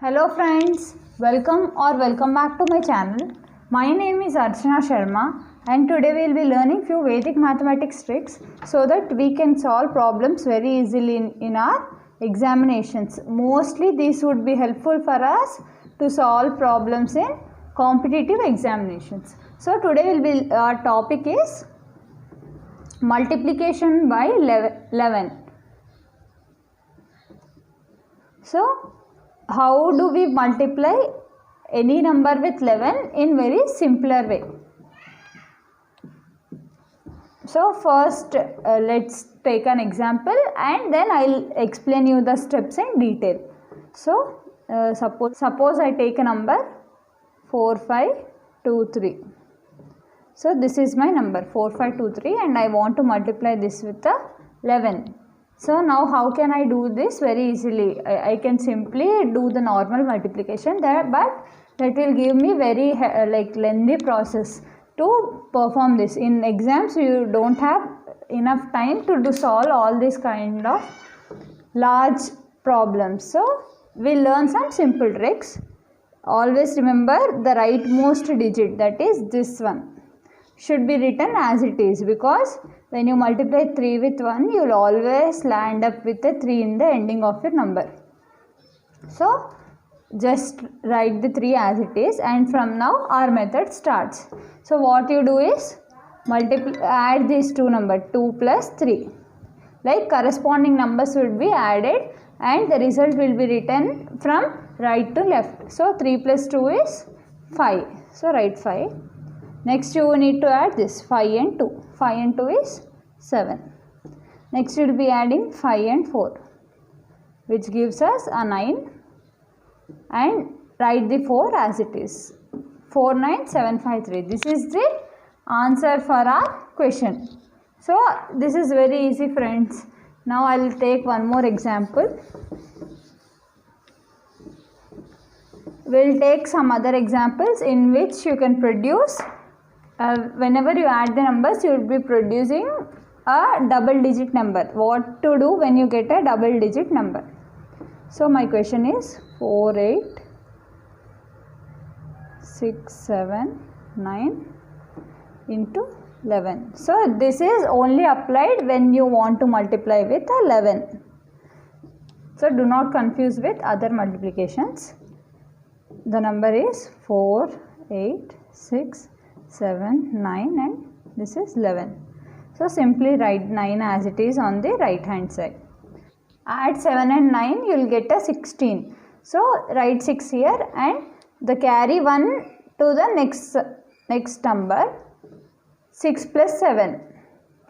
Hello friends, welcome back to my channel. My name is Archana Sharma and today we will be learning few Vedic mathematics tricks so that we can solve problems very easily in our examinations. Mostly these would be helpful for us to solve problems in competitive examinations. So today our topic is multiplication by 11. So how do we multiply any number with 11 in very simpler way? So first let's take an example and then I'll explain you the steps in detail. So suppose I take a number 4523. So this is my number 4523 and I want to multiply this with 11. So now how can I do this very easily? I can simply do the normal multiplication there, but that will give me very lengthy process to perform this. In exams you don't have enough time to solve all these kind of large problems. So we'll learn some simple tricks. Always remember the rightmost digit, that is this one, should be written as it is, because when you multiply 3 with 1, you will always land up with a 3 in the ending of your number. So just write the 3 as it is, and from now our method starts. So what you do is add these two numbers 2 plus 3. Like corresponding numbers will be added and the result will be written from right to left. So 3 plus 2 is 5. So write 5. Next you need to add this 5 and 2. 5 and 2 is 7. Next you will be adding 5 and 4, which gives us a 9, and write the 4 as it is. 49753. This is the answer for our question. So this is very easy friends. Now I will take one more example. We will take some other examples in which you can produce whenever you add the numbers, you will be producing a double digit number. What to do when you get a double digit number? So my question is 4, 8, 6, 7, 9 into 11. So this is only applied when you want to multiply with 11. So do not confuse with other multiplications. The number is 4, 8, 6, 7, 9 and this is 11. So simply write 9 as it is on the right hand side. Add 7 and 9, you will get a 16. So write 6 here and the carry 1 to the next number. 6 plus 7.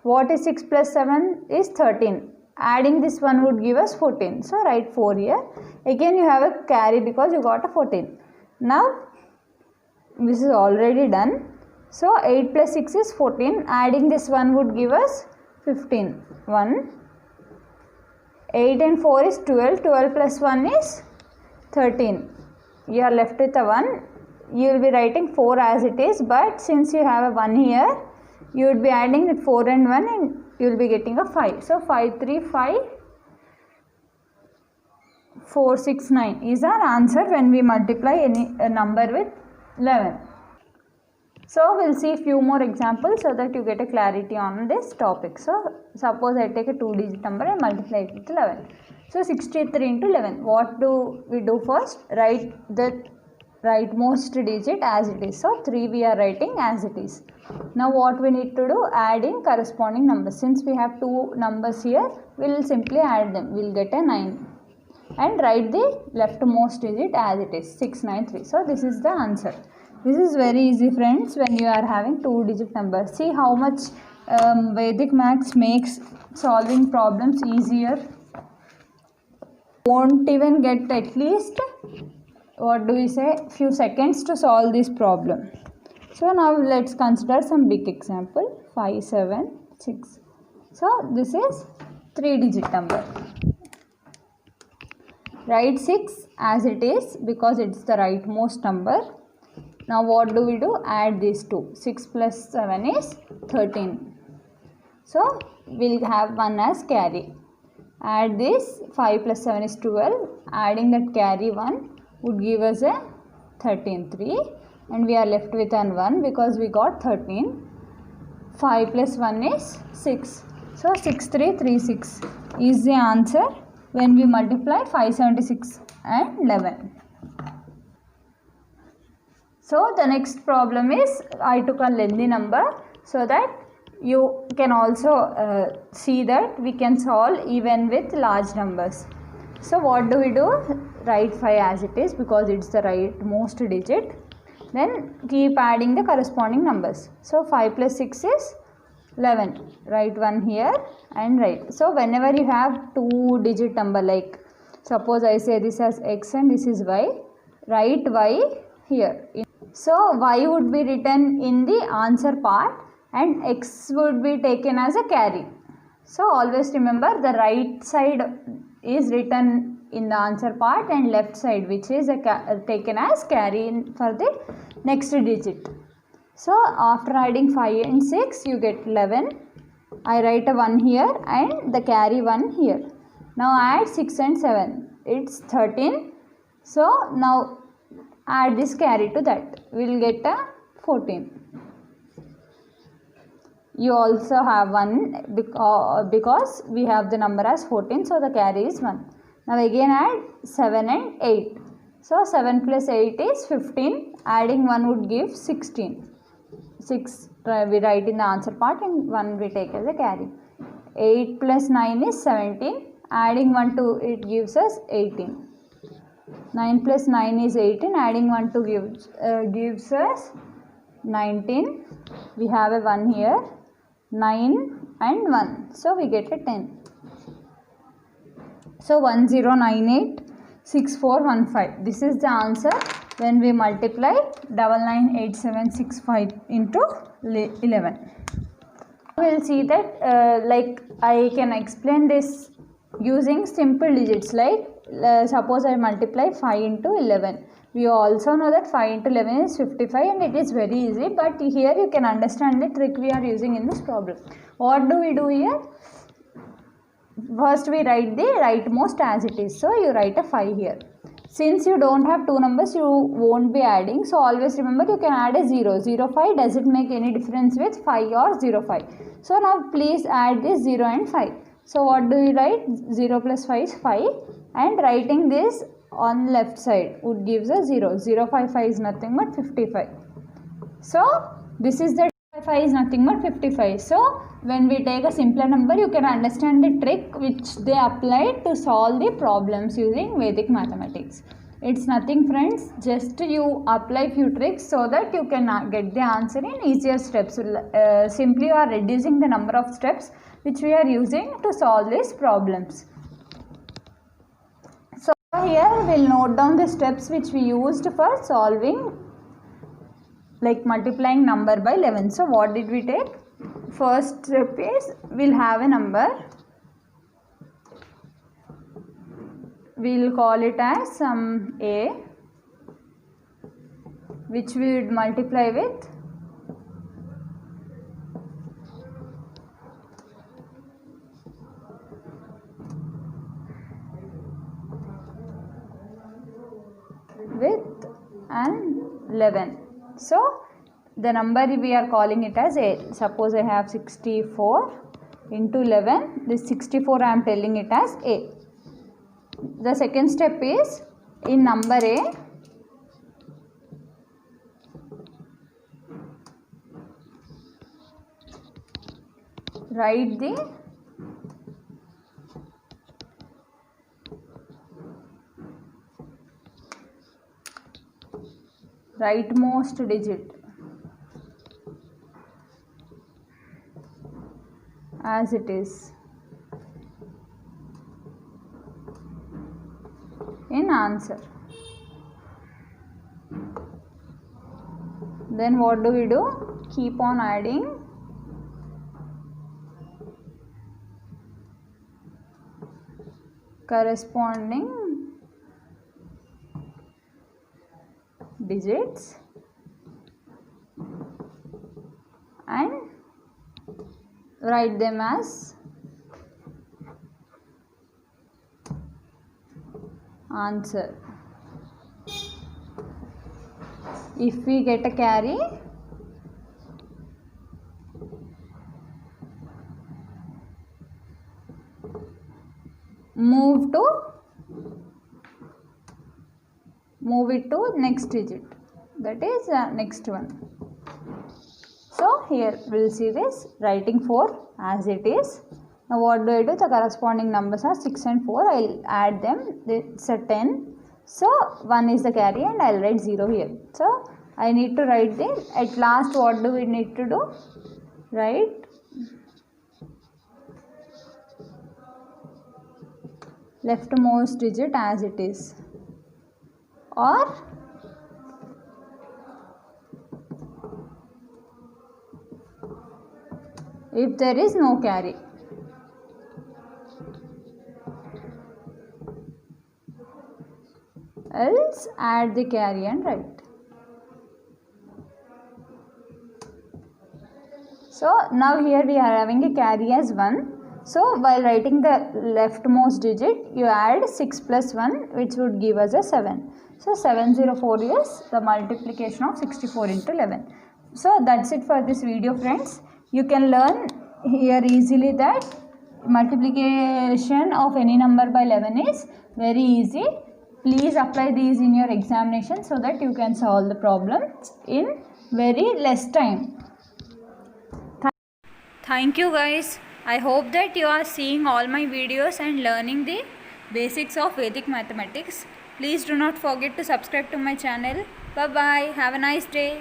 What is 6 plus 7 is 13. Adding this one would give us 14. So write 4 here. Again you have a carry because you got a 14. Now this is already done. So 8 plus 6 is 14. Adding this one would give us 15. 1. 8 and 4 is 12. 12 plus 1 is 13. You are left with a 1. You will be writing 4 as it is, but since you have a 1 here, you would be adding that 4 and 1 and you will be getting a 5. So 5, 3, 5, 4, 6, 9 is our answer when we multiply a number with 11. So we will see few more examples so that you get a clarity on this topic. So suppose I take a 2-digit number and multiply it with 11. So 63 into 11. What do we do first? Write the rightmost digit as it is. So 3 we are writing as it is. Now what we need to do? Adding corresponding numbers. Since we have two numbers here, we will simply add them. We will get a 9. And write the leftmost digit as it is. 693. So this is the answer. This is very easy friends when you are having 2-digit numbers. See how much Vedic maths makes solving problems easier. Won't even get at least, what do we say, few seconds to solve this problem. So now let's consider some big example. 5, 7, 6. So this is 3-digit number. Write 6 as it is because it's the rightmost number. Now what do we do? Add these two. 6 plus 7 is 13. So we'll have 1 as carry. Add this. 5 plus 7 is 12. Adding that carry 1 would give us a 13, 3, and we are left with an 1 because we got 13. 5 plus 1 is 6. So 6336 is the answer when we multiply 576 and 11. So the next problem is, I took a lengthy number so that you can also see that we can solve even with large numbers. So what do we do? Write 5 as it is because it's the rightmost digit. Then keep adding the corresponding numbers. So 5 plus 6 is 11. Write 1 here and write. So whenever you have 2-digit number, like suppose I say this as x and this is y, write y here. So y would be written in the answer part and x would be taken as a carry. So always remember, the right side is written in the answer part and left side, which is taken as carry for the next digit. So after adding 5 and 6 you get 11. I write a 1 here and the carry 1 here. Now add 6 and 7. It's 13. So now add this carry to that. We will get a 14. You also have 1 because we have the number as 14. So the carry is 1. Now again add 7 and 8. So 7 plus 8 is 15. Adding 1 would give 16. 6 we write in the answer part and 1 we take as a carry. 8 plus 9 is 17. Adding 1 to it gives us 18. 9 plus 9 is 18. Adding 1 to gives us 19. We have a 1 here. 9 and 1. So we get a 10. So 10986415. This is the answer when we multiply 998765 into 11. We will see that like I can explain this using simple digits, like suppose I multiply 5 into 11. We also know that 5 into 11 is 55 and it is very easy, but here you can understand the trick we are using in this problem. What do we do here? First we write the rightmost as it is. So you write a 5 here. Since you don't have two numbers, you won't be adding. So always remember, you can add a 0. 0, 5 doesn't make any difference with 5 or 0, 5. So now please add this 0 and 5. So what do you write? 0 plus 5 is 5. And writing this on left side would gives a 0. 0, 5, 5 is nothing but 55. So this is the 5 is nothing but 55. So when we take a simpler number, you can understand the trick which they applied to solve the problems using Vedic mathematics. It's nothing, friends, just you apply few tricks so that you can get the answer in easier steps. Simply you are reducing the number of steps which we are using to solve these problems. So here we'll note down the steps which we used for solving, like multiplying number by 11. So what did we take? First step is, we'll have a number. We'll call it as some A, which we would multiply with an 11. So the number we are calling it as A. Suppose I have 64 into 11. This 64 I am telling it as A. The second step is, in number A, write the rightmost digit as it is in answer. Then what do we do? Keep on adding corresponding digits and write them as answer. If we get a carry, move it to next digit, that is next one. So here we will see this writing 4 as it is. Now what do I do? The corresponding numbers are 6 and 4. I will add them. It's a 10. So 1 is the carry and I will write 0 here. So I need to write this. At last what do we need to do? Write leftmost digit as it is, or if there is no carry, else add the carry and write. So now here we are having a carry as 1. So while writing the leftmost digit, you add 6 plus 1, which would give us a 7. So 704 is the multiplication of 64 into 11. So that's it for this video, friends. You can learn here easily that multiplication of any number by 11 is very easy. Please apply these in your examination so that you can solve the problems in very less time. Thank you guys. I hope that you are seeing all my videos and learning the basics of Vedic mathematics. Please do not forget to subscribe to my channel. Bye bye. Have a nice day.